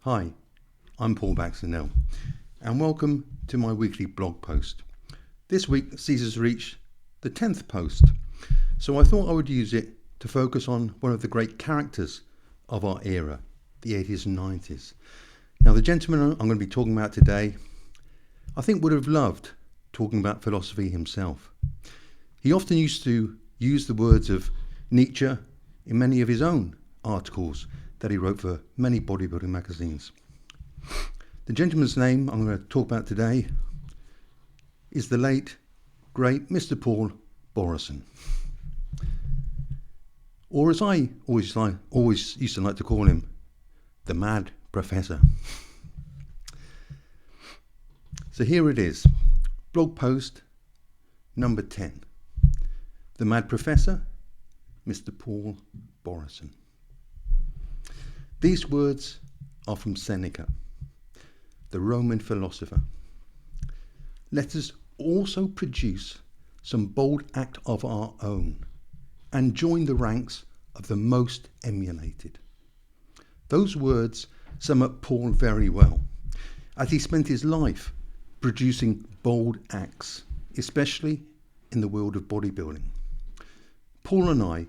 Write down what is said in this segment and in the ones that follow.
Hi, I'm Paul Borresen and welcome to my weekly blog post. This week sees us reach the 10th post, so I thought I would use it to focus on one of the great characters of our era, the 80s and 90s. Now, the gentleman I'm going to be talking about today, I think would have loved talking about philosophy himself. He often used to use the words of Nietzsche in many of his own articles that he wrote for many bodybuilding magazines. The gentleman's name I'm going to talk about today is the late, great Mr. Paul Borresen. Or as I always used to like to call him, the Mad Professor. So here it is, blog post number 10. The Mad Professor, Mr. Paul Borresen. These words are from Seneca, the Roman philosopher. Let us also produce some bold act of our own and join the ranks of the most emulated. Those words sum up Paul very well, as he spent his life producing bold acts, especially in the world of bodybuilding. Paul and I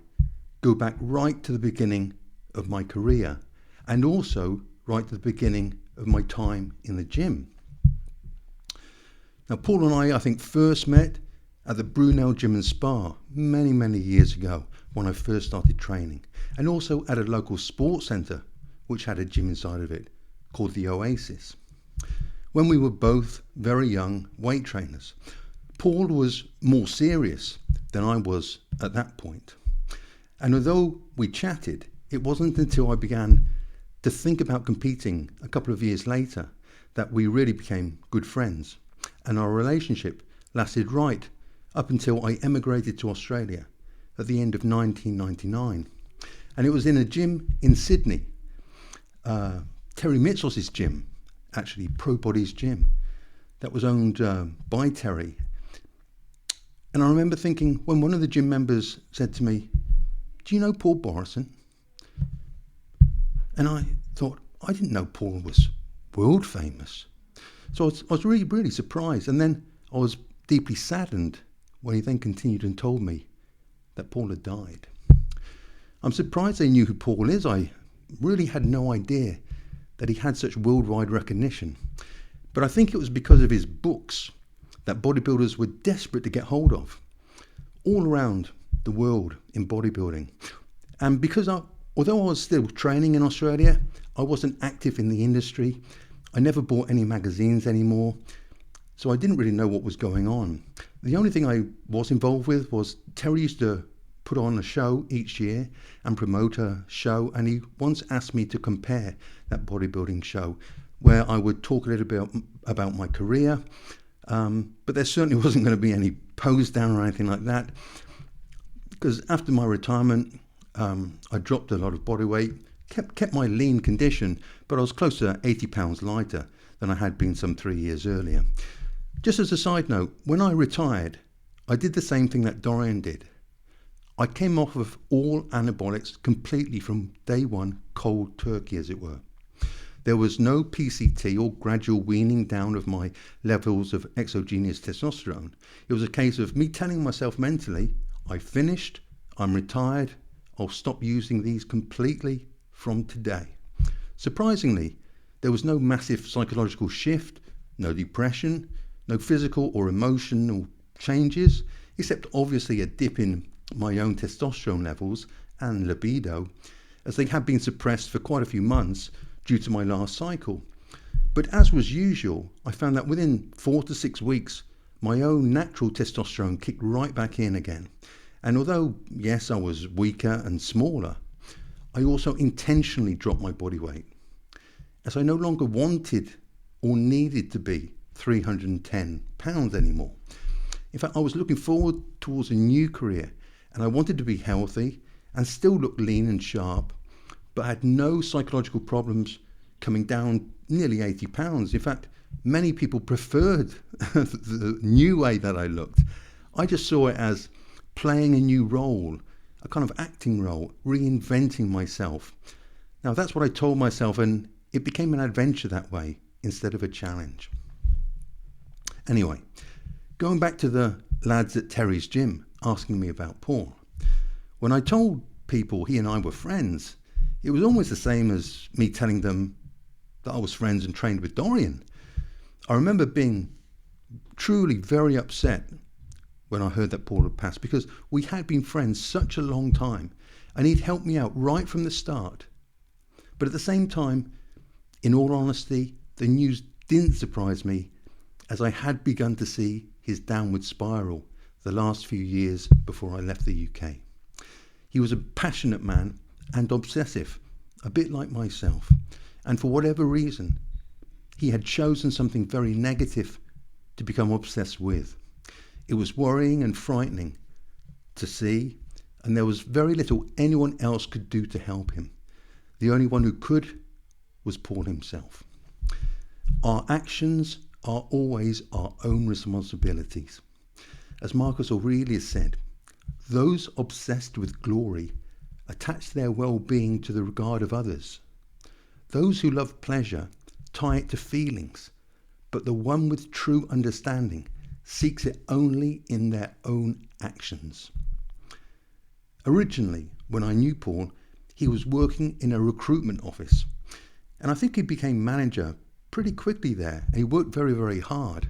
go back right to the beginning of my career and also right to the beginning of my time in the gym. Now, Paul and I think, first met at the Brunel Gym and Spa many years ago when I first started training, and also at a local sports centre which had a gym inside of it called the Oasis. When we were both very young weight trainers, Paul was more serious than I was at that point. And although we chatted, it wasn't until I began to think about competing a couple of years later that we really became good friends, and our relationship lasted right up until I emigrated to Australia at the end of 1999. And it was in a gym in Sydney, Terry Mitchell's gym, actually Pro Body's gym, that was owned by Terry. And I remember thinking, when one of the gym members said to me, "Do you know Paul Borresen?" And I thought, I didn't know Paul was world famous. So I was really surprised. And then I was deeply saddened when he then continued and told me that Paul had died. I'm surprised they knew who Paul is. I really had no idea that he had such worldwide recognition. But I think it was because of his books that bodybuilders were desperate to get hold of all around the world in bodybuilding. And because although I was still training in Australia, I wasn't active in the industry. I never bought any magazines anymore, so I didn't really know what was going on. The only thing I was involved with was Terry used to put on a show each year and promote a show, and he once asked me to compare that bodybuilding show, where I would talk a little bit about my career, but there certainly wasn't going to be any pose down or anything like that, because after my retirement, I dropped a lot of body weight, kept my lean condition, but I was close to 80 pounds lighter than I had been some 3 years earlier. Just as a side note, when I retired, I did the same thing that Dorian did. I came off of all anabolics completely from day one, cold turkey as it were. There was no PCT or gradual weaning down of my levels of exogenous testosterone. It was a case of me telling myself mentally, I finished, I'm retired, I'll stop using these completely from today. Surprisingly, there was no massive psychological shift, no depression, no physical or emotional changes, except obviously a dip in my own testosterone levels and libido, as they had been suppressed for quite a few months due to my last cycle. But as was usual, I found that within 4 to 6 weeks, my own natural testosterone kicked right back in again. And although, yes, I was weaker and smaller, I also intentionally dropped my body weight, as I no longer wanted or needed to be 310 pounds anymore. In fact, I was looking forward towards a new career, and I wanted to be healthy and still look lean and sharp, but I had no psychological problems coming down nearly 80 pounds. In fact, many people preferred the new way that I looked. I just saw it as playing a new role, a kind of acting role, reinventing myself. Now, that's what I told myself, and it became an adventure that way instead of a challenge. Anyway, going back to the lads at Terry's gym asking me about Paul. When I told people he and I were friends, it was almost the same as me telling them that I was friends and trained with Dorian. I remember being truly very upset when I heard that Paul had passed, because we had been friends such a long time and he'd helped me out right from the start. But at the same time, in all honesty, the news didn't surprise me, as I had begun to see his downward spiral the last few years before I left the UK. He was a passionate man and obsessive, a bit like myself, and for whatever reason, he had chosen something very negative to become obsessed with. It was worrying and frightening to see, and there was very little anyone else could do to help him. The only one who could was Paul himself. Our actions are always our own responsibilities. As Marcus Aurelius said, those obsessed with glory attach their well-being to the regard of others. Those who love pleasure tie it to feelings, but the one with true understanding seeks it only in their own actions. Originally, when I knew Paul, he was working in a recruitment office, and I think he became manager pretty quickly there, and he worked very, very hard.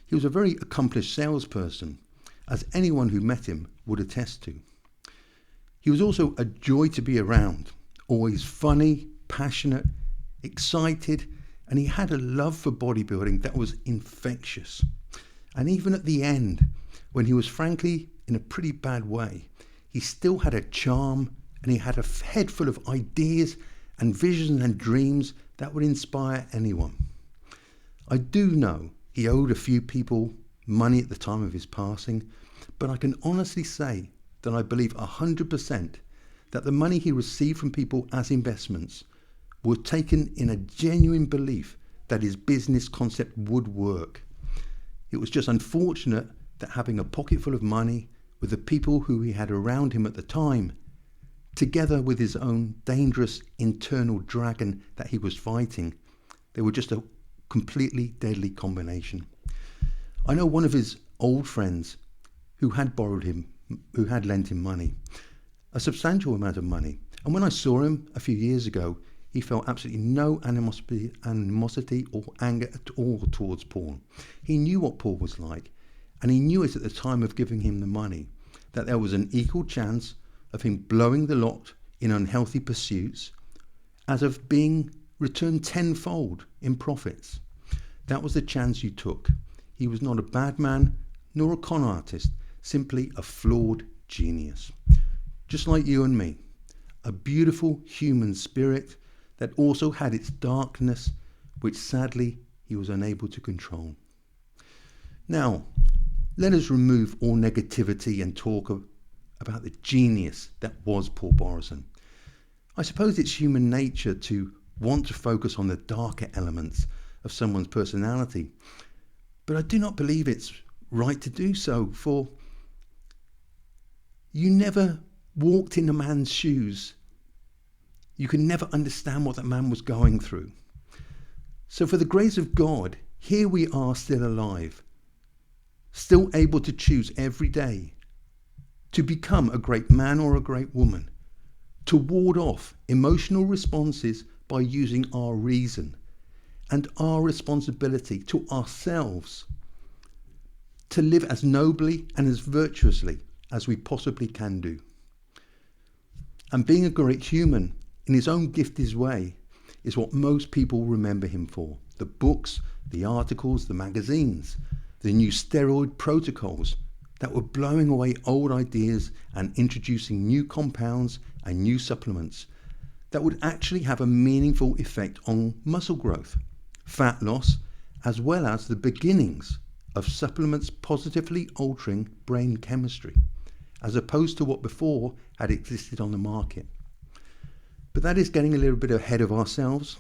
He was a very accomplished salesperson, as anyone who met him would attest to. He was also a joy to be around, always funny, passionate, excited, and he had a love for bodybuilding that was infectious. And even at the end, when he was frankly in a pretty bad way, he still had a charm, and he had a head full of ideas and visions and dreams that would inspire anyone. I do know he owed a few people money at the time of his passing, but I can honestly say that I believe 100% that the money he received from people as investments were taken in a genuine belief that his business concept would work. It was just unfortunate that having a pocket full of money with the people who he had around him at the time, together with his own dangerous internal dragon that he was fighting, they were just a completely deadly combination. I know one of his old friends who had lent him money, a substantial amount of money. And when I saw him a few years ago, he felt absolutely no animosity or anger at all towards Paul. He knew what Paul was like, and he knew it at the time of giving him the money, that there was an equal chance of him blowing the lot in unhealthy pursuits as of being returned tenfold in profits. That was the chance you took. He was not a bad man nor a con artist, simply a flawed genius. Just like you and me, a beautiful human spirit that also had its darkness, which sadly he was unable to control. Now, let us remove all negativity and talk about the genius that was Paul Borresen. I suppose it's human nature to want to focus on the darker elements of someone's personality, but I do not believe it's right to do so, for you never walked in a man's shoes. You can never understand what that man was going through. So for the grace of God, here we are still alive, still able to choose every day to become a great man or a great woman, to ward off emotional responses by using our reason and our responsibility to ourselves to live as nobly and as virtuously as we possibly can do. And being a great human in his own gifted way is what most people remember him for. The books, the articles, the magazines, the new steroid protocols that were blowing away old ideas and introducing new compounds and new supplements that would actually have a meaningful effect on muscle growth, fat loss, as well as the beginnings of supplements positively altering brain chemistry, as opposed to what before had existed on the market. But that is getting a little bit ahead of ourselves,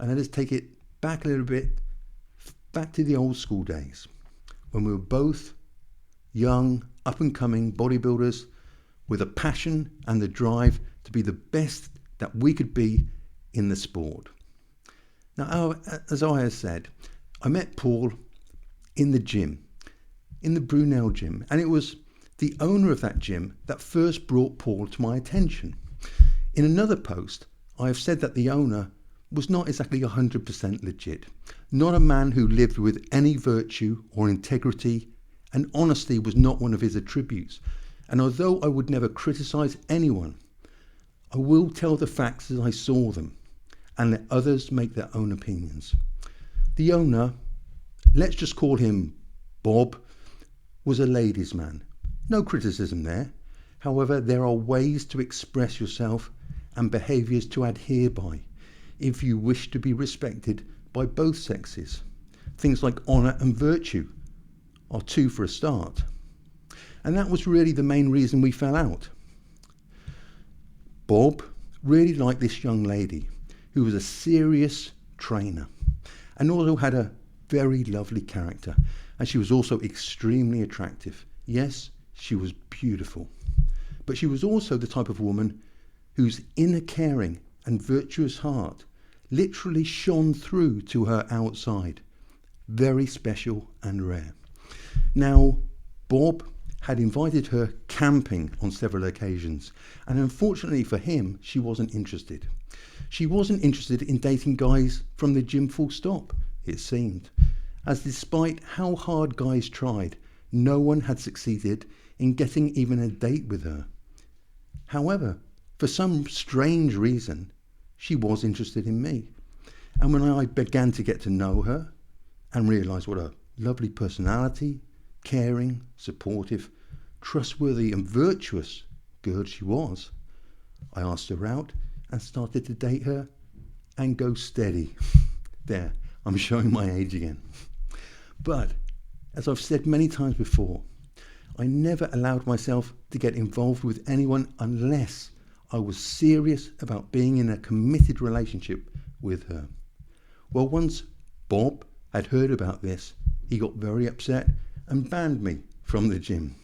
and let us take it back a little bit, back to the old school days, when we were both young, up-and-coming bodybuilders with a passion and the drive to be the best that we could be in the sport. Now, as I have said, I met Paul in the gym, in the Brunel gym, and it was the owner of that gym that first brought Paul to my attention. In another post, I have said that the owner was not exactly 100% legit, not a man who lived with any virtue or integrity, and honesty was not one of his attributes. And although I would never criticize anyone, I will tell the facts as I saw them and let others make their own opinions. The owner, let's just call him Bob, was a ladies' man. No criticism there. However, there are ways to express yourself and behaviours to adhere by if you wish to be respected by both sexes. Things like honour and virtue are two for a start. And that was really the main reason we fell out. Bob really liked this young lady who was a serious trainer and also had a very lovely character, and she was also extremely attractive. Yes, she was beautiful, but she was also the type of woman whose inner caring and virtuous heart literally shone through to her outside. Very special and rare. Now, Bob had invited her camping on several occasions, and unfortunately for him, she wasn't interested. She wasn't interested in dating guys from the gym full stop, it seemed, as despite how hard guys tried, no one had succeeded in getting even a date with her. However, for some strange reason, she was interested in me. And when I began to get to know her and realise what a lovely personality, caring, supportive, trustworthy and virtuous girl she was, I asked her out and started to date her and go steady. There, I'm showing my age again. But, as I've said many times before, I never allowed myself to get involved with anyone unless I was serious about being in a committed relationship with her. Well, once Bob had heard about this, he got very upset and banned me from the gym.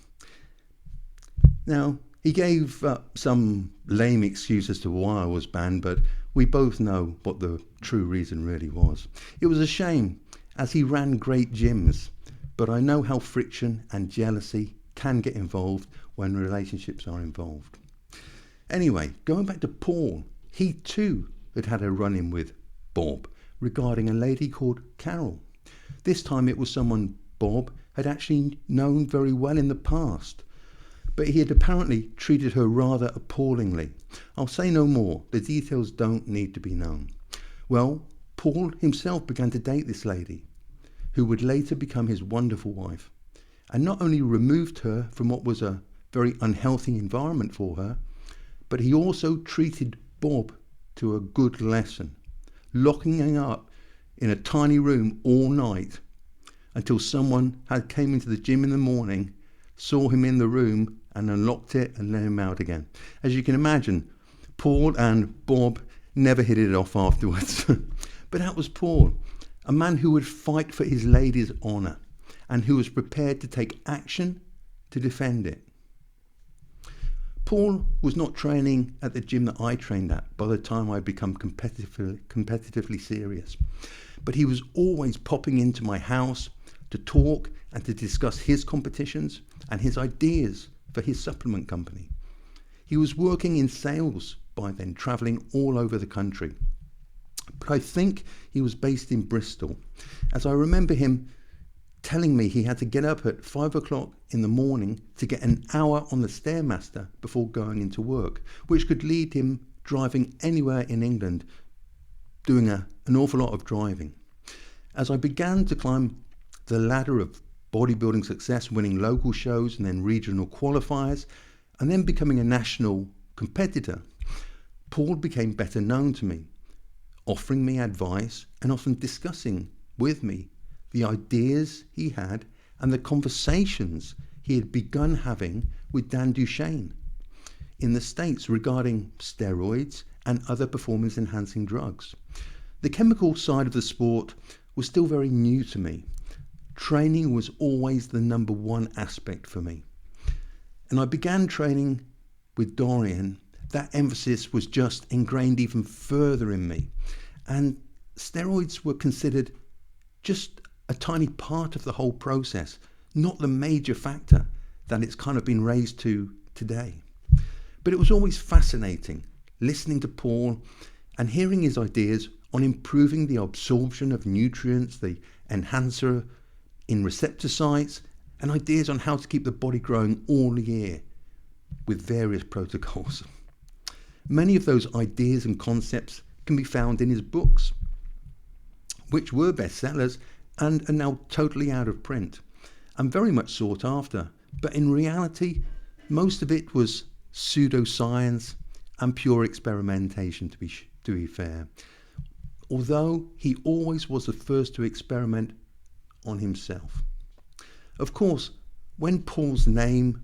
Now, he gave some lame excuse as to why I was banned, but we both know what the true reason really was. It was a shame, as he ran great gyms, but I know how friction and jealousy can get involved when relationships are involved. Anyway, going back to Paul, he too had had a run-in with Bob regarding a lady called Carol. This time it was someone Bob had actually known very well in the past, but he had apparently treated her rather appallingly. I'll say no more, the details don't need to be known. Well, Paul himself began to date this lady, who would later become his wonderful wife, and not only removed her from what was a very unhealthy environment for her, but he also treated Bob to a good lesson, locking him up in a tiny room all night until someone had came into the gym in the morning, saw him in the room and unlocked it and let him out again. As you can imagine, Paul and Bob never hit it off afterwards. But that was Paul, a man who would fight for his lady's honour and who was prepared to take action to defend it. Paul was not training at the gym that I trained at by the time I'd become competitively serious, but he was always popping into my house to talk and to discuss his competitions and his ideas for his supplement company. He was working in sales by then, travelling all over the country. But I think he was based in Bristol, as I remember him telling me he had to get up at 5 o'clock in the morning to get an hour on the Stairmaster before going into work, which could lead him driving anywhere in England, doing an awful lot of driving. As I began to climb the ladder of bodybuilding success, winning local shows and then regional qualifiers, and then becoming a national competitor, Paul became better known to me, offering me advice and often discussing with me the ideas he had and the conversations he had begun having with Dan Duchesne in the States regarding steroids and other performance-enhancing drugs. The chemical side of the sport was still very new to me. Training was always the number one aspect for me. And I began training with Dorian. That emphasis was just ingrained even further in me. And steroids were considered just a tiny part of the whole process, not the major factor that it's kind of been raised to today. But it was always fascinating listening to Paul and hearing his ideas on improving the absorption of nutrients, the enhancer in receptor sites, and ideas on how to keep the body growing all year with various protocols. Many of those ideas and concepts can be found in his books, which were bestsellers and are now totally out of print and very much sought after. But in reality, most of it was pseudoscience and pure experimentation, to be fair. Although he always was the first to experiment on himself. Of course, when Paul's name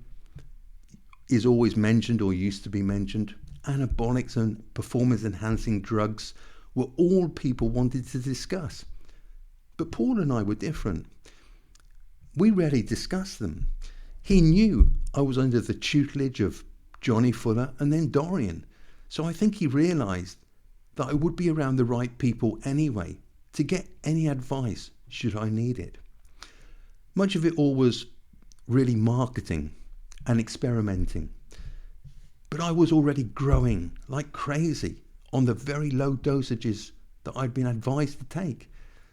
is always mentioned or used to be mentioned, anabolics and performance-enhancing drugs were all people wanted to discuss. But Paul and I were different. We rarely discussed them. He knew I was under the tutelage of Johnny Fuller and then Dorian, so I think he realised that I would be around the right people anyway to get any advice should I need it. Much of it all was really marketing and experimenting. But I was already growing like crazy on the very low dosages that I'd been advised to take.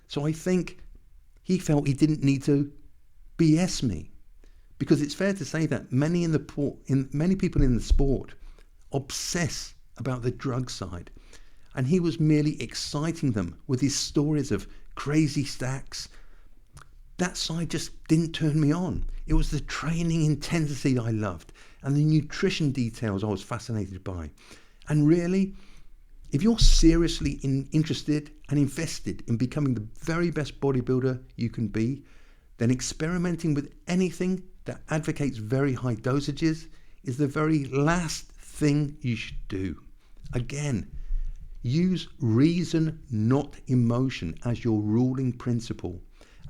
So I think he felt he didn't need to BS me, because it's fair to say that many people in the sport obsess about the drug side, and he was merely exciting them with his stories of crazy stacks. That side just didn't turn me on. It was the training intensity I loved and the nutrition details I was fascinated by. And really, if you're seriously interested and invested in becoming the very best bodybuilder you can be, then experimenting with anything that advocates very high dosages is the very last thing you should do. Again, use reason, not emotion, as your ruling principle.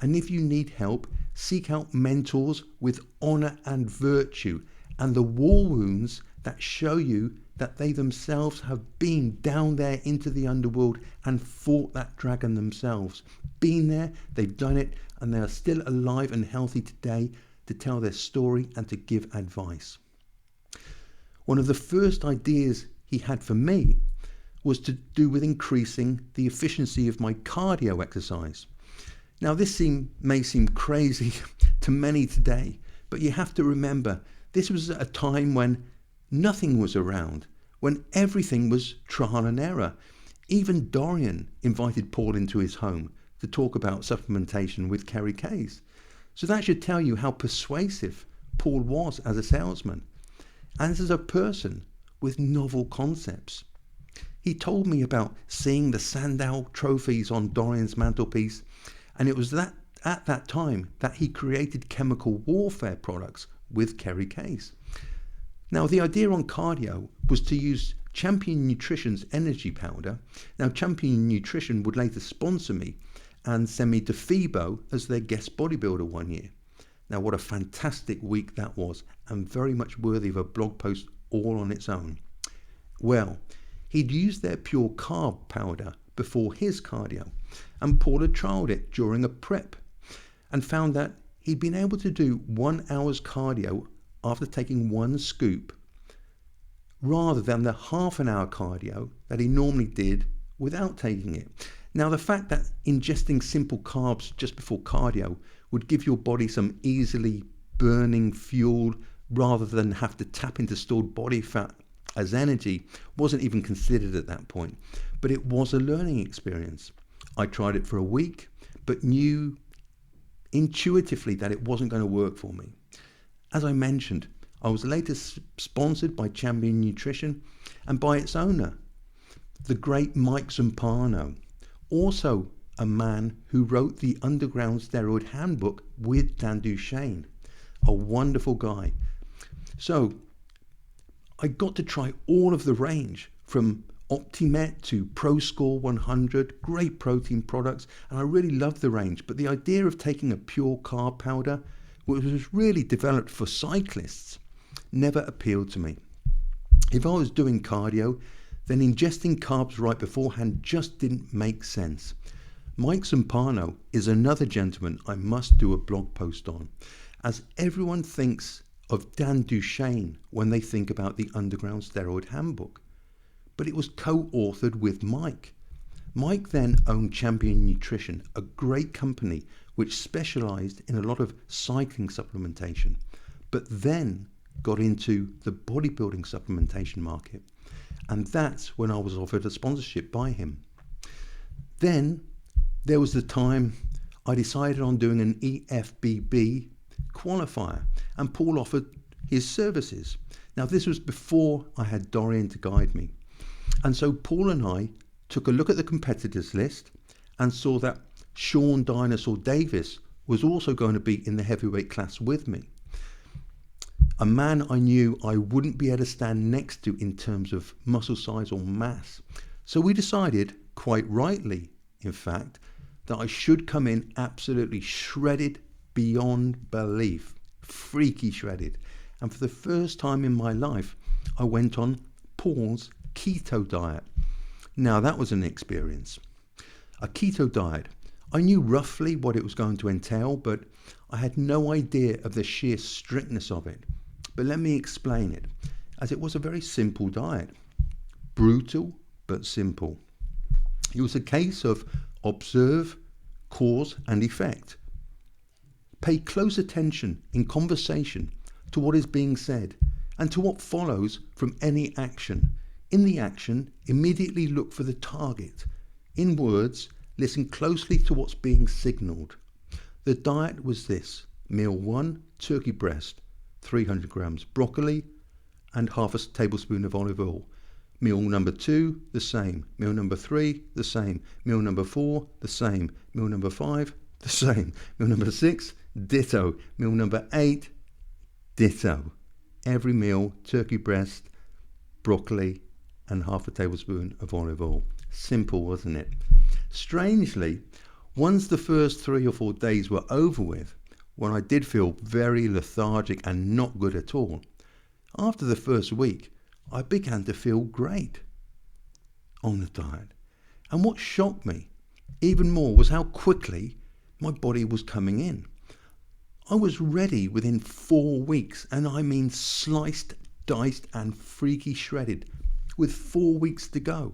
And if you need help, seek out mentors with honor and virtue and the war wounds that show you that they themselves have been down there into the underworld and fought that dragon themselves. Been there, they've done it, and they are still alive and healthy today to tell their story and to give advice. One of the first ideas he had for me was to do with increasing the efficiency of my cardio exercise. Now, this may seem crazy to many today, but you have to remember this was at a time when nothing was around, when everything was trial and error. Even Dorian invited Paul into his home to talk about supplementation with Kerry Case. So that should tell you how persuasive Paul was as a salesman and as a person with novel concepts. He told me about seeing the Sandow trophies on Dorian's mantelpiece, and it was at that time that he created chemical warfare products with Kerry Case. Now, the idea on cardio was to use Champion Nutrition's energy powder. Now, Champion Nutrition would later sponsor me and send me to FIBO as their guest bodybuilder one year. Now, what a fantastic week that was, and very much worthy of a blog post all on its own. Well, he'd used their pure carb powder before his cardio, and Paul had trialled it during a prep and found that he'd been able to do 1 hour's cardio after taking one scoop rather than the half an hour cardio that he normally did without taking it. Now, the fact that ingesting simple carbs just before cardio would give your body some easily burning fuel rather than have to tap into stored body fat as energy wasn't even considered at that point. But it was a learning experience. I tried it for a week, but knew intuitively that it wasn't going to work for me. As I mentioned, I was later sponsored by Champion Nutrition and by its owner, the great Mike Zampano, also a man who wrote the Underground Steroid Handbook with Dan Duchesne, a wonderful guy. So I got to try all of the range from OptiMet to ProScore 100, great protein products, and I really loved the range. But the idea of taking a pure carb powder, which was really developed for cyclists, never appealed to me. If I was doing cardio, then ingesting carbs right beforehand just didn't make sense. Mike Zampano is another gentleman I must do a blog post on, as everyone thinks of Dan Duchaine when they think about the Underground Steroid Handbook. But it was co-authored with Mike. Mike then owned Champion Nutrition, a great company which specialized in a lot of cycling supplementation, but then got into the bodybuilding supplementation market. And that's when I was offered a sponsorship by him. Then there was the time I decided on doing an EFBB qualifier, and Paul offered his services. Now this was before I had Dorian to guide me. And so Paul and I took a look at the competitors list and saw that Sean Dinosaur Davis was also going to be in the heavyweight class with me. A man I knew I wouldn't be able to stand next to in terms of muscle size or mass. So we decided, quite rightly in fact, that I should come in absolutely shredded beyond belief, freaky shredded. And for the first time in my life, I went on Paul's keto diet. Now that was an experience. A keto diet. I knew roughly what it was going to entail, but I had no idea of the sheer strictness of it. But let me explain it, as it was a very simple diet. Brutal, but simple. It was a case of observe, cause and effect. Pay close attention in conversation to what is being said and to what follows from any action. In the action, immediately look for the target. In words, listen closely to what's being signalled. The diet was this: meal 1, turkey breast, 300 grams broccoli and half a tablespoon of olive oil. Meal number 2, the same. Meal number 3, the same. Meal number 4, the same. Meal number 5, the same. Meal number 6, ditto. Meal number 8, ditto. Every meal, turkey breast, broccoli and half a tablespoon of olive oil. Simple, wasn't it? Strangely, once the first 3 or 4 days were over with, when I did feel very lethargic and not good at all, after the first week, I began to feel great on the diet. And what shocked me even more was how quickly my body was coming in. I was ready within 4 weeks, and I mean sliced, diced and freaky shredded, with 4 weeks to go.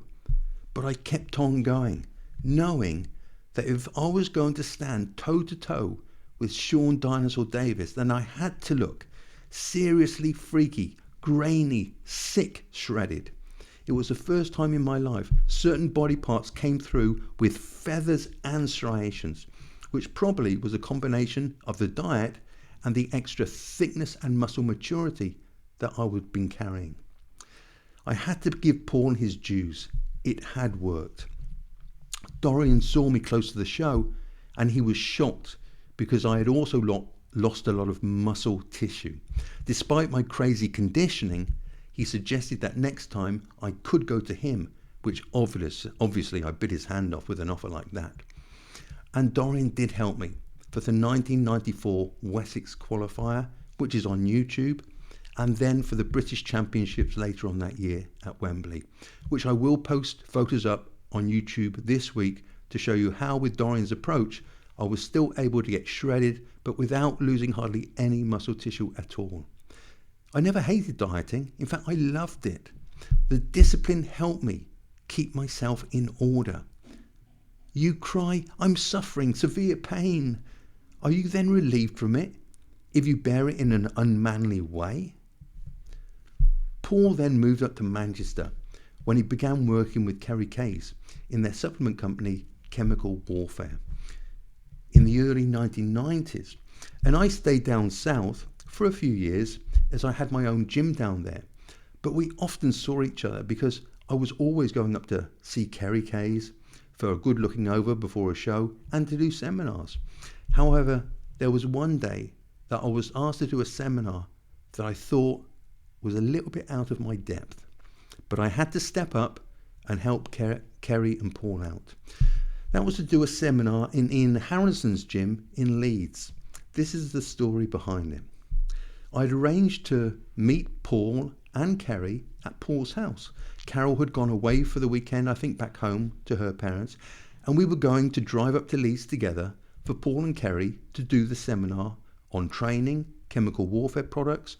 But I kept on going, knowing that if I was going to stand toe to toe with Sean Dinosaur Davis, then I had to look seriously freaky, grainy, sick, shredded. It was the first time in my life certain body parts came through with feathers and striations, which probably was a combination of the diet and the extra thickness and muscle maturity that I had been carrying. I had to give Paul his dues. It had worked. Dorian saw me close to the show and he was shocked because I had also lost a lot of muscle tissue. Despite my crazy conditioning, he suggested that next time I could go to him, which obviously I bit his hand off with an offer like that. And Dorian did help me for the 1994 Wessex qualifier, which is on YouTube, and then for the British Championships later on that year at Wembley, which I will post photos up on YouTube this week to show you how, with Dorian's approach, I was still able to get shredded, but without losing hardly any muscle tissue at all. I never hated dieting. In fact, I loved it. The discipline helped me keep myself in order. You cry, I'm suffering severe pain. Are you then relieved from it if you bear it in an unmanly way? Paul then moved up to Manchester when he began working with Kerry Case in their supplement company, Chemical Warfare, in the early 1990s. And I stayed down south for a few years as I had my own gym down there. But we often saw each other because I was always going up to see Kerry Case for a good looking over before a show and to do seminars. However, there was one day that I was asked to do a seminar that I thought was a little bit out of my depth. But I had to step up and help Kerry and Paul out. That was to do a seminar in Ian Harrison's gym in Leeds. This is the story behind it. I'd arranged to meet Paul and Kerry at Paul's house. Carol had gone away for the weekend, I think back home to her parents, and we were going to drive up to Leeds together for Paul and Kerry to do the seminar on training, chemical warfare products,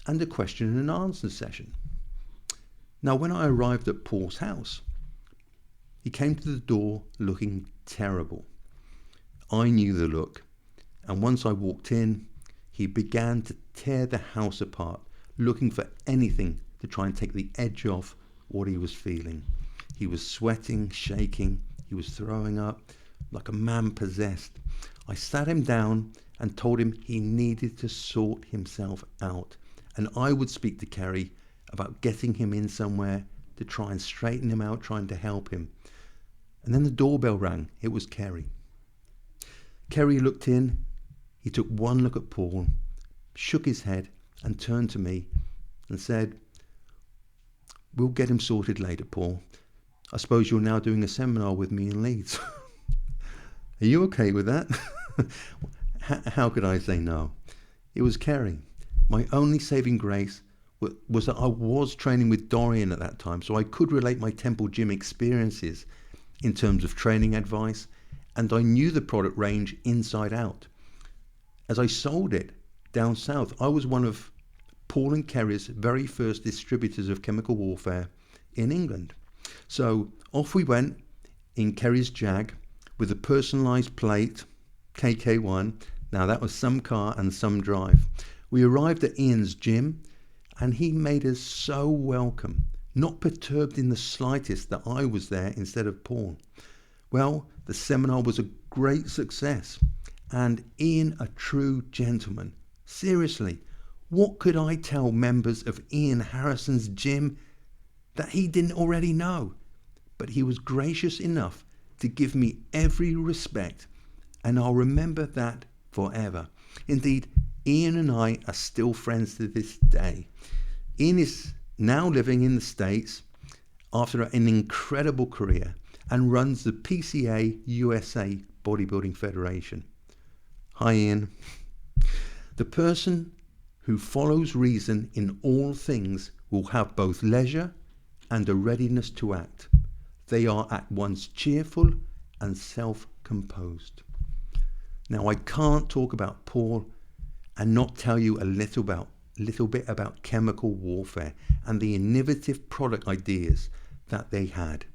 and a question and answer session. Now, when I arrived at Paul's house, he came to the door looking terrible. I knew the look, and once I walked in, he began to tear the house apart, looking for anything to try and take the edge off what he was feeling. He was sweating, shaking, he was throwing up like a man possessed. I sat him down and told him he needed to sort himself out, and I would speak to Kerry about getting him in somewhere to try and straighten him out, trying to help him. And then the doorbell rang. It was Kerry. Kerry looked in, he took one look at Paul, shook his head and turned to me and said, "We'll get him sorted later, Paul. I suppose you're now doing a seminar with me in Leeds." Are you okay with that? How could I say no? It was Kerry. My only saving grace was that I was training with Dorian at that time, so I could relate my Temple Gym experiences in terms of training advice, and I knew the product range inside out. As I sold it down south, I was one of Paul and Kerry's very first distributors of chemical warfare in England. So off we went in Kerry's Jag with a personalised plate, KK1. Now that was some car and some drive. We arrived at Ian's gym and he made us so welcome, not perturbed in the slightest that I was there instead of Paul. Well, the seminar was a great success and Ian a true gentleman. Seriously, what could I tell members of Ian Harrison's gym that he didn't already know? But he was gracious enough to give me every respect, and I'll remember that forever. Indeed, Ian and I are still friends to this day. Ian is now living in the States after an incredible career and runs the PCA USA Bodybuilding Federation. Hi, Ian. The person who follows reason in all things will have both leisure and a readiness to act. They are at once cheerful and self-composed. Now, I can't talk about Paul and not tell you a little bit about chemical warfare and the innovative product ideas that they had.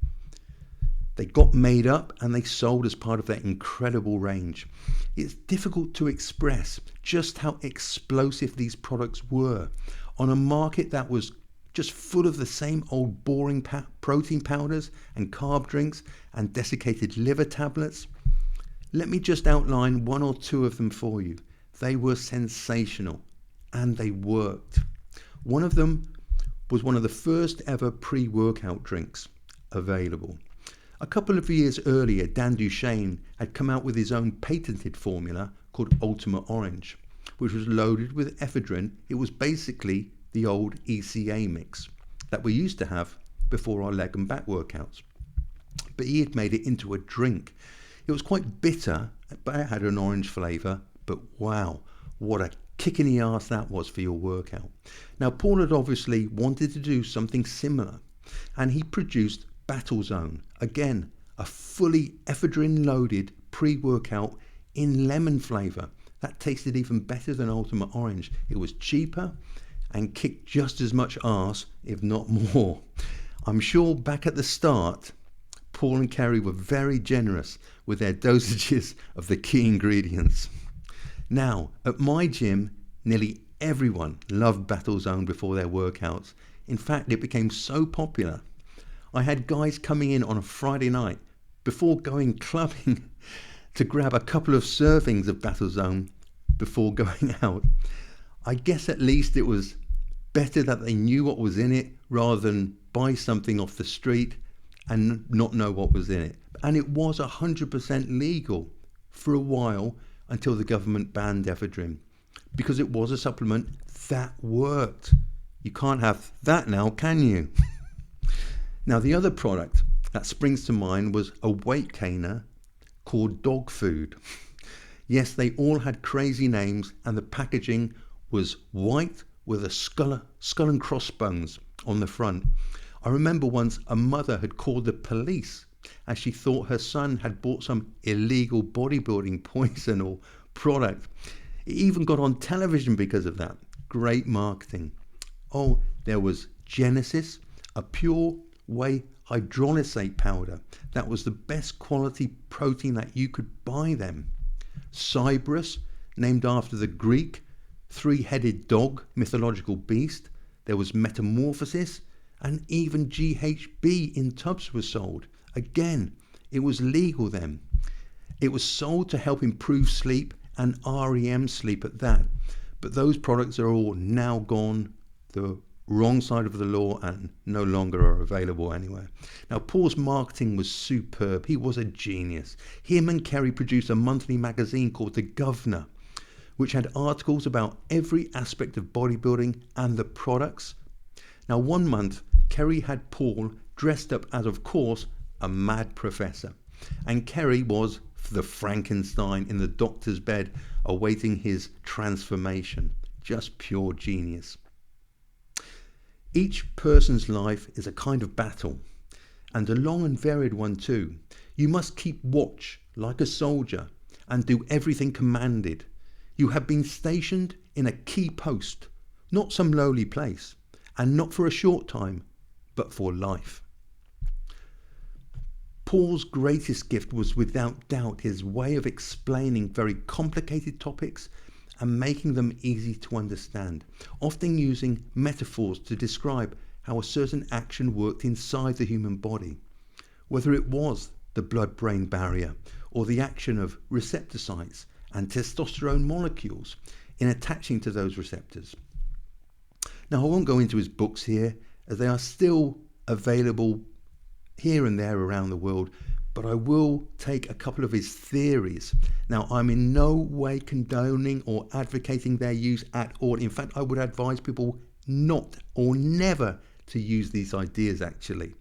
They got made up and they sold as part of their incredible range. It's difficult to express just how explosive these products were on a market that was just full of the same old boring protein powders and carb drinks and desiccated liver tablets. Let me just outline one or two of them for you. They were sensational and they worked. One of them was one of the first ever pre-workout drinks available. A couple of years earlier, Dan Duchesne had come out with his own patented formula called Ultimate Orange, which was loaded with ephedrine. It was basically the old ECA mix that we used to have before our leg and back workouts. But he had made it into a drink. It was quite bitter, but it had an orange flavour. But wow, what a kick in the arse that was for your workout. Now, Paul had obviously wanted to do something similar, and he produced Battle Zone. Again, a fully ephedrine-loaded pre-workout in lemon flavour. That tasted even better than Ultimate Orange. It was cheaper and kicked just as much arse, if not more. I'm sure back at the start, Paul and Kerry were very generous with their dosages of the key ingredients. Now, at my gym, nearly everyone loved Battle Zone before their workouts. In fact, it became so popular. I had guys coming in on a Friday night before going clubbing to grab a couple of servings of Battle Zone before going out. I guess at least it was better that they knew what was in it rather than buy something off the street and not know what was in it. And it was 100% legal for a while until the government banned ephedrine, because it was a supplement that worked. You can't have that now, can you? Now, the other product that springs to mind was a weight gainer called Dog Food. Yes, they all had crazy names and the packaging was white with a skull and crossbones on the front. I remember once a mother had called the police as she thought her son had bought some illegal bodybuilding poison or product. It even got on television because of that. Great marketing. Oh, there was Genesis, a pure whey hydrolysate powder. That was the best quality protein that you could buy then. Cyprus, named after the Greek three-headed dog mythological beast. There was Metamorphosis, and even GHB in tubs was sold. Again, it was legal then. It was sold to help improve sleep and REM sleep at that. But those products are all now gone the wrong side of the law and no longer are available anywhere. Now, Paul's marketing was superb. He was a genius. Him and Kerry produced a monthly magazine called The Governor, which had articles about every aspect of bodybuilding and the products. Now, one month, Kerry had Paul dressed up as, of course, a mad professor. And Kerry was the Frankenstein in the doctor's bed awaiting his transformation. Just pure genius. Each person's life is a kind of battle, and a long and varied one too. You must keep watch like a soldier and do everything commanded. You have been stationed in a key post, not some lowly place, and not for a short time, but for life. Paul's greatest gift was without doubt his way of explaining very complicated topics and making them easy to understand, often using metaphors to describe how a certain action worked inside the human body, whether it was the blood-brain barrier or the action of receptor sites and testosterone molecules in attaching to those receptors. Now, I won't go into his books here, as they are still available here and there around the world, but I will take a couple of his theories. Now, I'm in no way condoning or advocating their use at all. In fact, I would advise people not or never to use these ideas actually,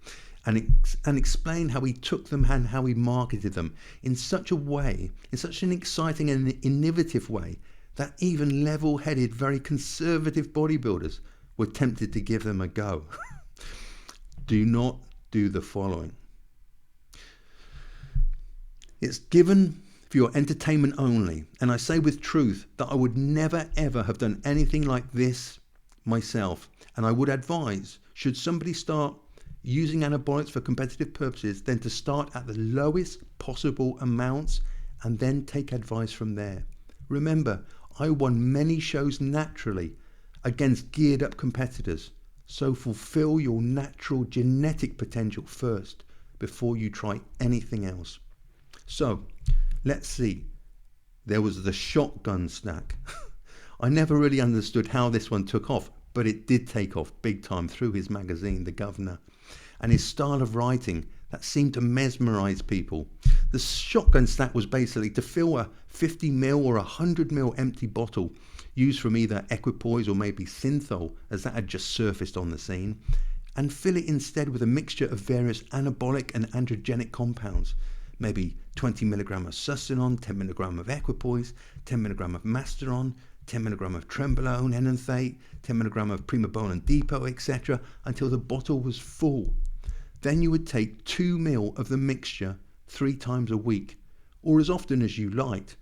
and explain how he took them and how he marketed them in such a way, in such an exciting and innovative way, that even level-headed, very conservative bodybuilders were tempted to give them a go. Do not do the following. It's given for your entertainment only, and I say with truth that I would never ever have done anything like this myself, and I would advise, should somebody start using anabolics for competitive purposes, then to start at the lowest possible amounts and then take advice from there. Remember, I won many shows naturally against geared up competitors, so fulfill your natural genetic potential first before you try anything else. So, let's see. There was the shotgun snack. I never really understood how this one took off, but it did take off big time through his magazine, The Governor, and his style of writing that seemed to mesmerize people. The shotgun snack was basically to fill a 50ml or 100ml empty bottle used from either equipoise or maybe synthol, as that had just surfaced on the scene, and fill it instead with a mixture of various anabolic and androgenic compounds, maybe 20mg of sustanon, 10mg of equipoise, 10mg of masteron, 10mg of trenbolone, enanthate, 10mg of primobolan depot, etc., until the bottle was full. Then you would take 2 ml of the mixture 3 times a week, or as often as you liked,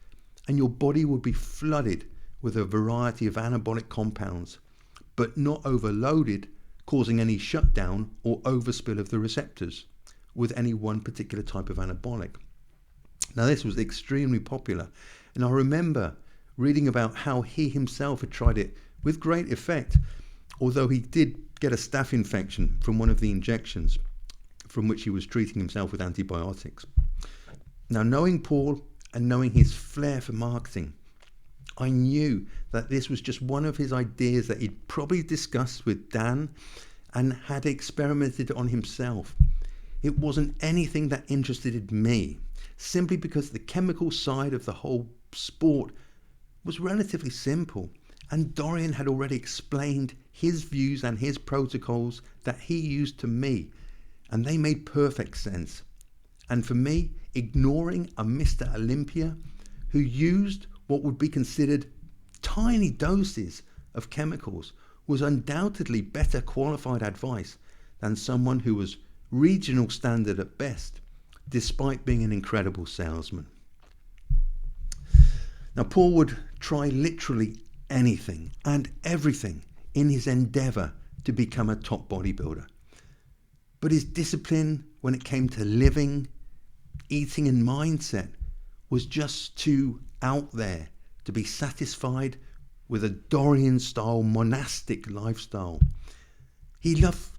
and your body would be flooded with a variety of anabolic compounds, but not overloaded, causing any shutdown or overspill of the receptors with any one particular type of anabolic. Now, this was extremely popular, and I remember reading about how he himself had tried it with great effect, although he did get a staph infection from one of the injections from which he was treating himself with antibiotics. Now, knowing Paul and knowing his flair for marketing, I knew that this was just one of his ideas that he'd probably discussed with Dan and had experimented on himself. It wasn't anything that interested me, simply because the chemical side of the whole sport was relatively simple, and Dorian had already explained his views and his protocols that he used to me, and they made perfect sense. And for me, ignoring a Mr. Olympia who used what would be considered tiny doses of chemicals was undoubtedly better qualified advice than someone who was regional standard at best, despite being an incredible salesman. Now, Paul would try literally anything and everything in his endeavour to become a top bodybuilder. But his discipline when it came to living, eating and mindset was just too out there to be satisfied with a Dorian-style monastic lifestyle. He loved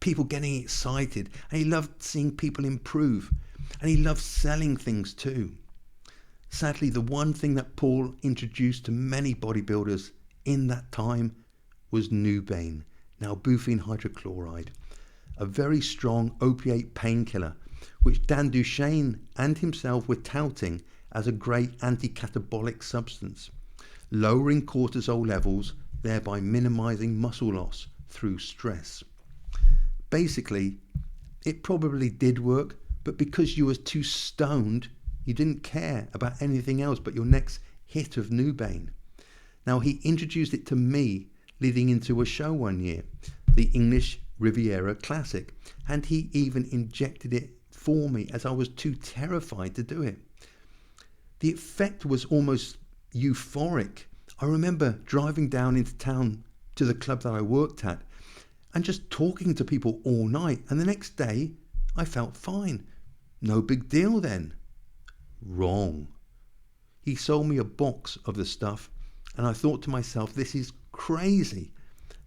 people getting excited, and he loved seeing people improve, and he loved selling things too. Sadly, the one thing that Paul introduced to many bodybuilders in that time was Newbane, now bufene hydrochloride, a very strong opiate painkiller, which Dan Duchaine and himself were touting as a great anti-catabolic substance, lowering cortisol levels, thereby minimizing muscle loss through stress. Basically, it probably did work, but because you were too stoned, you didn't care about anything else but your next hit of Newbane. Now, he introduced it to me leading into a show one year, the English Riviera Classic, and he even injected it for me as I was too terrified to do it. The effect was almost euphoric. I remember driving down into town to the club that I worked at and just talking to people all night, and the next day I felt fine. No big deal then. Wrong. He sold me a box of the stuff and I thought to myself, this is crazy.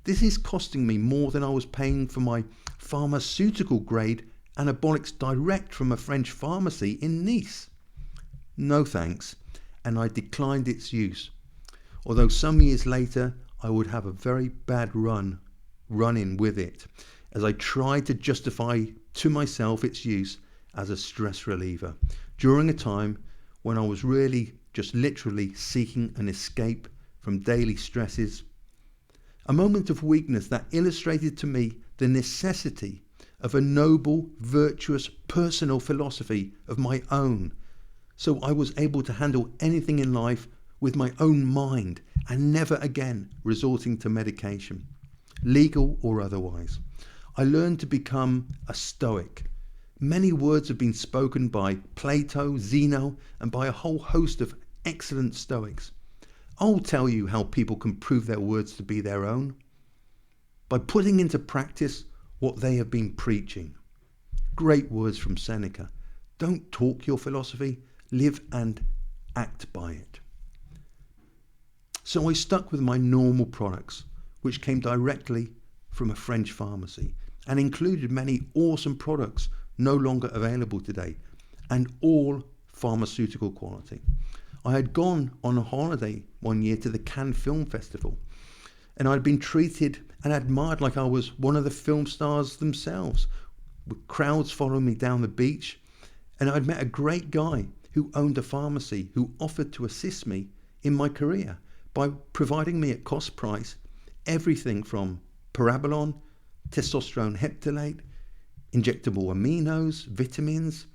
This is costing me more than I was paying for my pharmaceutical grade Anabolics direct from a French pharmacy in Nice. No thanks, and I declined its use. Although some years later I would have a very bad run-in with it, as I tried to justify to myself its use as a stress reliever during a time when I was really just literally seeking an escape from daily stresses. A moment of weakness that illustrated to me the necessity of a noble, virtuous, personal philosophy of my own, so I was able to handle anything in life with my own mind and never again resorting to medication, legal or otherwise. I learned to become a Stoic. Many words have been spoken by Plato, Zeno, and by a whole host of excellent Stoics. I'll tell you how people can prove their words to be their own. By putting into practice what they have been preaching. Great words from Seneca. Don't talk your philosophy, live and act by it. So I stuck with my normal products, which came directly from a French pharmacy and included many awesome products no longer available today, and all pharmaceutical quality. I had gone on a holiday one year to the Cannes Film Festival, and I'd been treated and admired like I was one of the film stars themselves, with crowds following me down the beach. And I'd met a great guy who owned a pharmacy who offered to assist me in my career by providing me at cost price everything from parabolon, testosterone heptalate, injectable aminos, vitamins,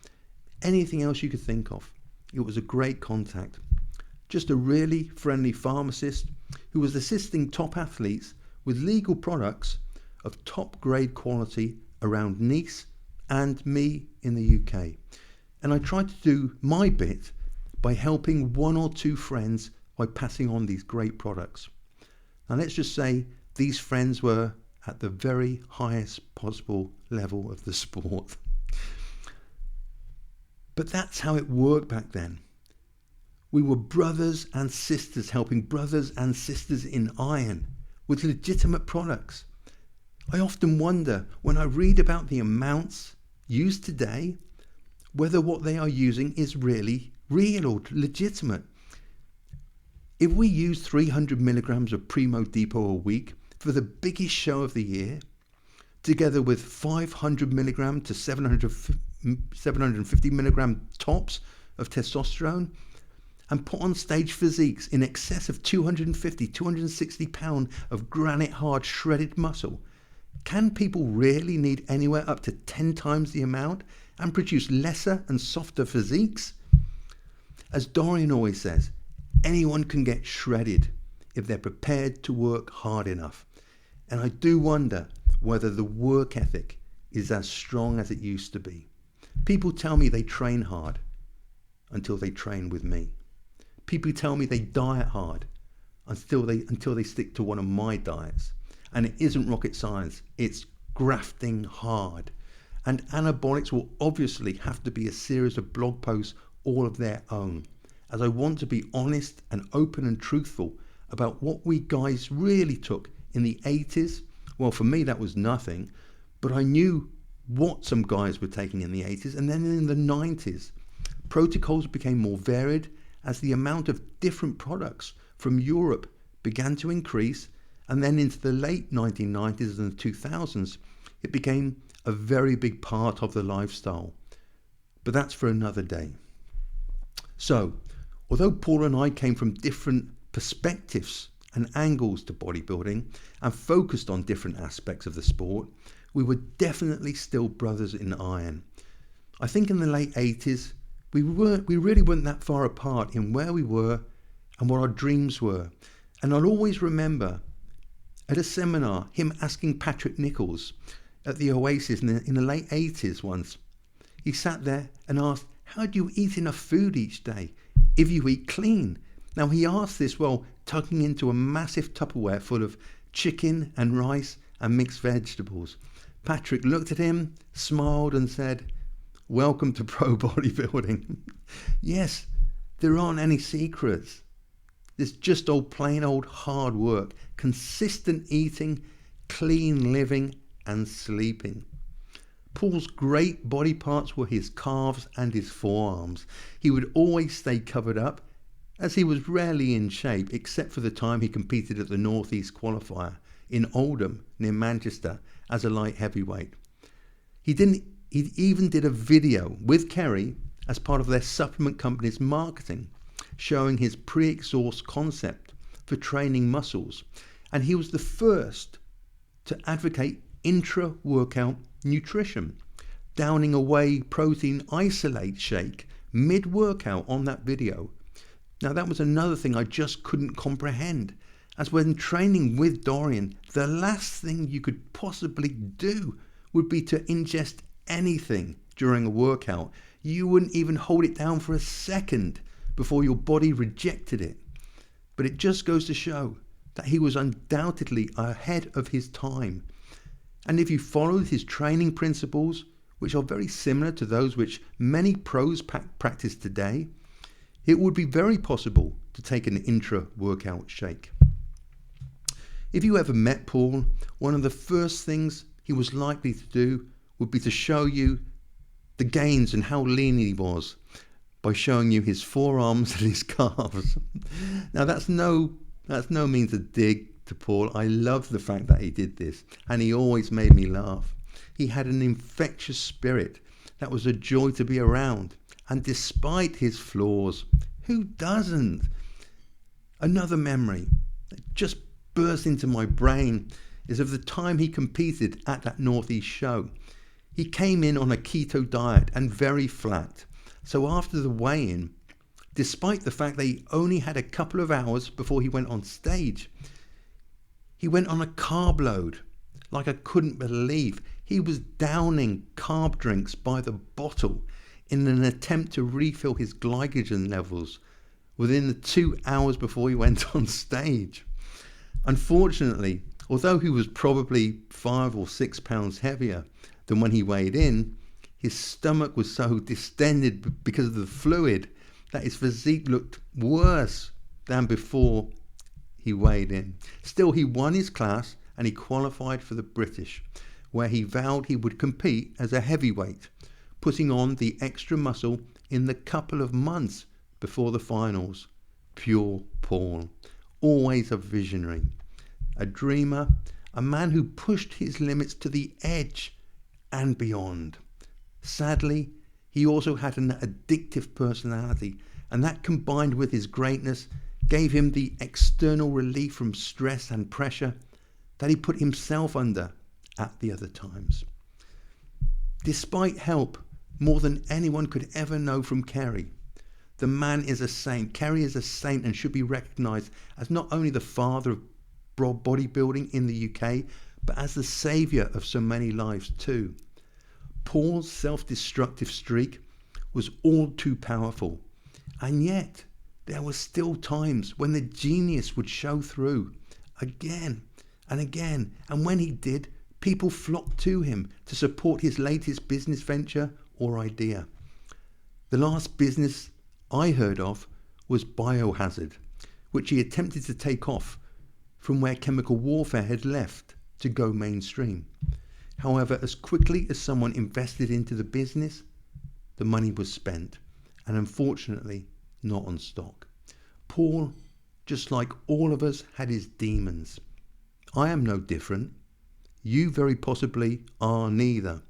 anything else you could think of. It was a great contact. Just a really friendly pharmacist who was assisting top athletes with legal products of top grade quality around Nice and me in the UK. And I tried to do my bit by helping one or two friends by passing on these great products. Now let's just say these friends were at the very highest possible level of the sport. But that's how it worked back then. We were brothers and sisters helping brothers and sisters in iron with legitimate products. I often wonder when I read about the amounts used today, whether what they are using is really real or legitimate. If we use 300 milligrams of Primo Depot a week for the biggest show of the year, together with 500 milligram to 750 milligram tops of testosterone, and put on stage physiques in excess of 250, 260 pound of granite hard shredded muscle, can people really need anywhere up to 10 times the amount and produce lesser and softer physiques? As Dorian always says, anyone can get shredded if they're prepared to work hard enough. And I do wonder whether the work ethic is as strong as it used to be. People tell me they train hard until they train with me. People tell me they diet hard until they stick to one of my diets. And it isn't rocket science, it's grafting hard. And Anabolics will obviously have to be a series of blog posts all of their own, as I want to be honest and open and truthful about what we guys really took in the 80s. Well, for me that was nothing, but I knew what some guys were taking in the 80s, and then in the 90s protocols became more varied as the amount of different products from Europe began to increase, and then into the late 1990s and the 2000s it became a very big part of the lifestyle. But that's for another day. So, although Paul and I came from different perspectives and angles to bodybuilding and focused on different aspects of the sport, we were definitely still brothers in iron. I think in the late 80s, we really weren't that far apart in where we were and what our dreams were. And I'll always remember at a seminar him asking Patrick Nichols at the Oasis in the late 80s once. He sat there and asked, how do you eat enough food each day if you eat clean? Now he asked this while tucking into a massive Tupperware full of chicken and rice and mixed vegetables. Patrick looked at him, smiled and said, welcome to pro bodybuilding. Yes, there aren't any secrets. There's just plain old hard work, consistent eating, clean living and sleeping. Paul's great body parts were his calves and his forearms. He would always stay covered up, as he was rarely in shape except for the time he competed at the North East qualifier in Oldham near Manchester as a light heavyweight. He even did a video with Kerry as part of their supplement company's marketing, showing his pre-exhaust concept for training muscles. And he was the first to advocate intra-workout nutrition, downing a whey protein isolate shake mid-workout on that video. Now that was another thing I just couldn't comprehend, as when training with Dorian, the last thing you could possibly do would be to ingest anything during a workout. You wouldn't even hold it down for a second before your body rejected it. But it just goes to show that he was undoubtedly ahead of his time. And if you followed his training principles, which are very similar to those which many pros practice today, it would be very possible to take an intra-workout shake. If you ever met Paul, one of the first things he was likely to do would be to show you the gains and how lean he was by showing you his forearms and his calves. Now that's no means a dig to Paul. I love the fact that he did this, and he always made me laugh. He had an infectious spirit that was a joy to be around, and despite his flaws, who doesn't? Another memory that just burst into my brain is of the time he competed at that Northeast show. He came in on a keto diet and very flat. So after the weigh-in, despite the fact that he only had a couple of hours before he went on stage, he went on a carb load like I couldn't believe. He was downing carb drinks by the bottle in an attempt to refill his glycogen levels within the 2 hours before he went on stage. Unfortunately, although he was probably 5 or 6 pounds heavier than when he weighed in, his stomach was so distended because of the fluid that his physique looked worse than before he weighed in. Still, he won his class and he qualified for the British, where he vowed he would compete as a heavyweight, putting on the extra muscle in the couple of months before the finals. Pure Paul, always a visionary, a dreamer, a man who pushed his limits to the edge and beyond. Sadly, he also had an addictive personality, and that combined with his greatness gave him the external relief from stress and pressure that he put himself under at the other times. Despite help more than anyone could ever know from Kerry, The man is a saint. Kerry is a saint and should be recognised as not only the father of bodybuilding in the UK, but as the saviour of so many lives too. Paul's self-destructive streak was all too powerful, and yet there were still times when the genius would show through again and again, and when he did, people flocked to him to support his latest business venture or idea. The last business I heard of was Biohazard, which he attempted to take off from where chemical warfare had left to go mainstream. However, as quickly as someone invested into the business, the money was spent, and unfortunately not on stock. Paul, just like all of us, had his demons. I am no different. You very possibly are neither.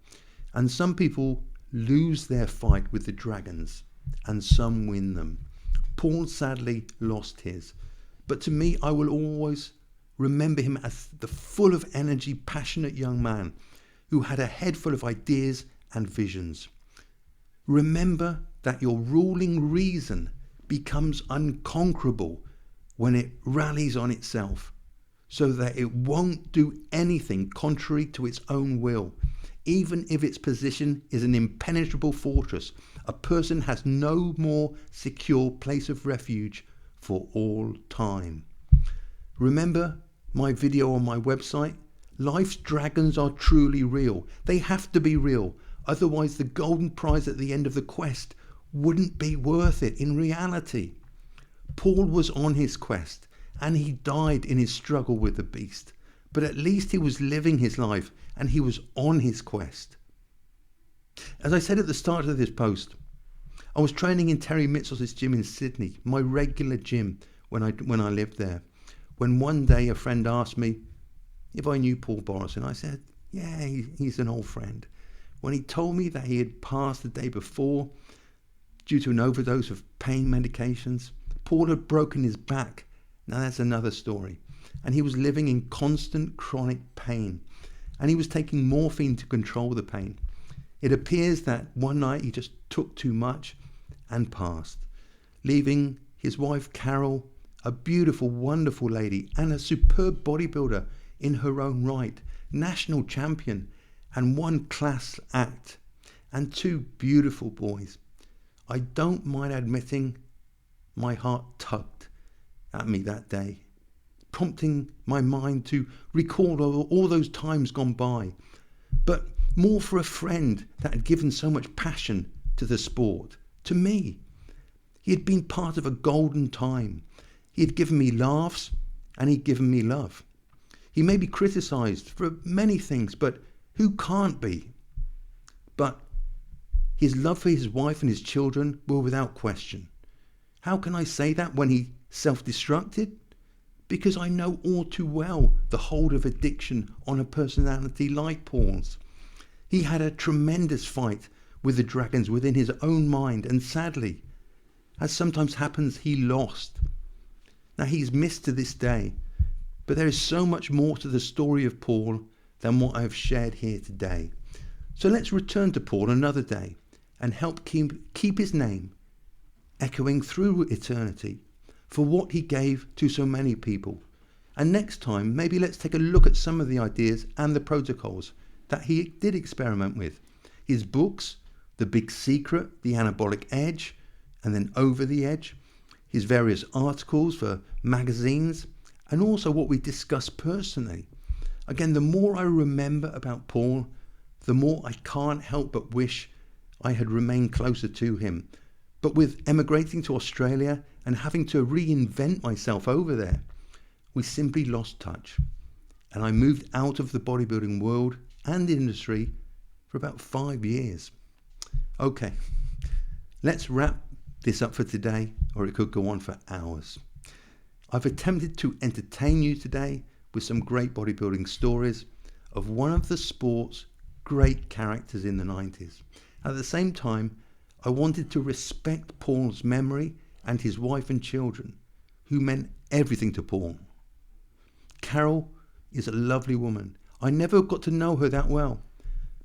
And some people lose their fight with the dragons, and some win them. Paul sadly lost his. But to me, I will always remember him as the full of energy, passionate young man who had a head full of ideas and visions. Remember that your ruling reason becomes unconquerable when it rallies on itself, so that it won't do anything contrary to its own will. Even if its position is an impenetrable fortress, a person has no more secure place of refuge for all time. Remember my video on my website? Life's dragons are truly real. They have to be real. Otherwise, the golden prize at the end of the quest wouldn't be worth it in reality. Paul was on his quest, and he died in his struggle with the beast. But at least he was living his life, and he was on his quest. As I said at the start of this post, I was training in Terry Mitchell's gym in Sydney, my regular gym when I lived there. When one day a friend asked me if I knew Paul Borresen, I said, yeah, he's an old friend. When he told me that he had passed the day before due to an overdose of pain medications, Paul had broken his back. Now that's another story. And he was living in constant chronic pain. And he was taking morphine to control the pain. It appears that one night he just took too much and passed, leaving his wife Carol, a beautiful, wonderful lady and a superb bodybuilder in her own right, national champion and one class act, and two beautiful boys. I don't mind admitting my heart tugged at me that day, prompting my mind to recall all those times gone by, but more for a friend that had given so much passion to the sport, to me. He had been part of a golden time. He had given me laughs and he'd given me love. He may be criticised for many things, but who can't be? But his love for his wife and his children were without question. How can I say that when he self-destructed? Because I know all too well the hold of addiction on a personality like Paul's. He had a tremendous fight with the dragons within his own mind, and sadly, as sometimes happens, he lost. Now he's missed to this day, but there is so much more to the story of Paul than what I have shared here today. So let's return to Paul another day and help keep his name echoing through eternity for what he gave to so many people. And next time, maybe let's take a look at some of the ideas and the protocols that he did experiment with. His books, The Big Secret, The Anabolic Edge, and then Over the Edge, his various articles for magazines, and also what we discussed personally. Again, the more I remember about Paul, the more I can't help but wish I had remained closer to him. But with emigrating to Australia and having to reinvent myself over there, we simply lost touch. And I moved out of the bodybuilding world and industry for about 5 years. Okay, let's wrap this up for today, or it could go on for hours. I've attempted to entertain you today with some great bodybuilding stories of one of the sport's great characters in the 90s. At the same time, I wanted to respect Paul's memory and his wife and children, who meant everything to Paul. Carol is a lovely woman. I never got to know her that well,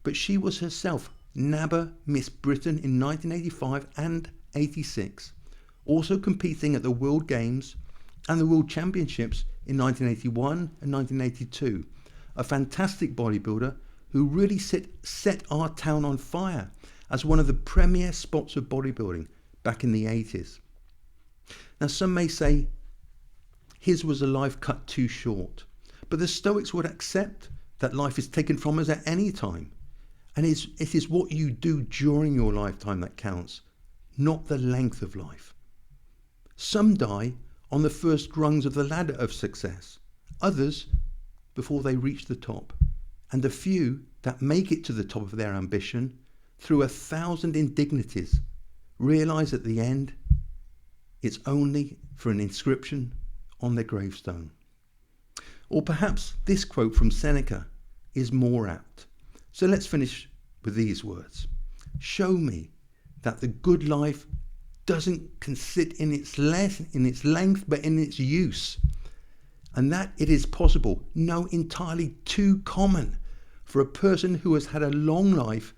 but she was herself NABBA Miss Britain in 1985 and 86. also competing at the World Games and the World Championships in 1981 and 1982. A fantastic bodybuilder who really set our town on fire as one of the premier spots of bodybuilding back in the 80s. Now, some may say his was a life cut too short, but the Stoics would accept that life is taken from us at any time. And it is what you do during your lifetime that counts, not the length of life. Some die on the first rungs of the ladder of success, others before they reach the top, and a few that make it to the top of their ambition through 1,000 indignities realize at the end it's only for an inscription on their gravestone. Or perhaps this quote from Seneca is more apt. So let's finish with these words. Show me that the good life doesn't consist in its length, but in its use. And that it is possible, no, entirely too common, for a person who has had a long life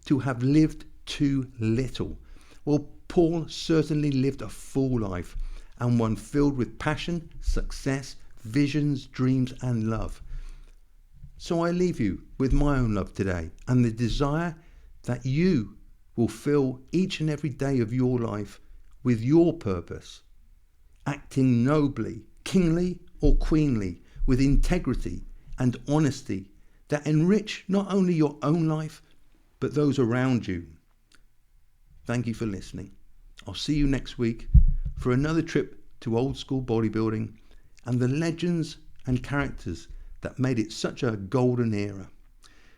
to have lived too little. Well, Paul certainly lived a full life, and one filled with passion, success, visions, dreams, and love. So I leave you with my own love today and the desire that you will fill each and every day of your life with your purpose, acting nobly, kingly or queenly, with integrity and honesty that enrich not only your own life, but those around you. Thank you for listening. I'll see you next week for another trip to old school bodybuilding and the legends and characters that made it such a golden era.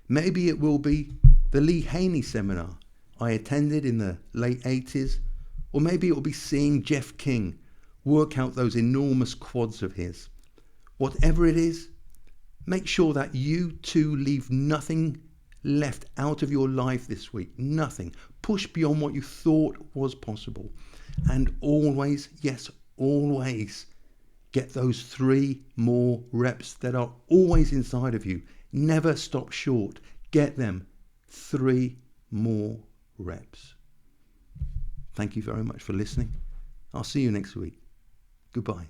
Maybe it will be the Lee Haney seminar I attended in the late 80s, or maybe it will be seeing Jeff King work out those enormous quads of his. Whatever it is, make sure that you too leave nothing left out of your life this week. Nothing. Push beyond what you thought was possible. And always, yes, always, get those 3 more reps that are always inside of you. Never stop short. Get them 3 more reps. Thank you very much for listening. I'll see you next week. Goodbye.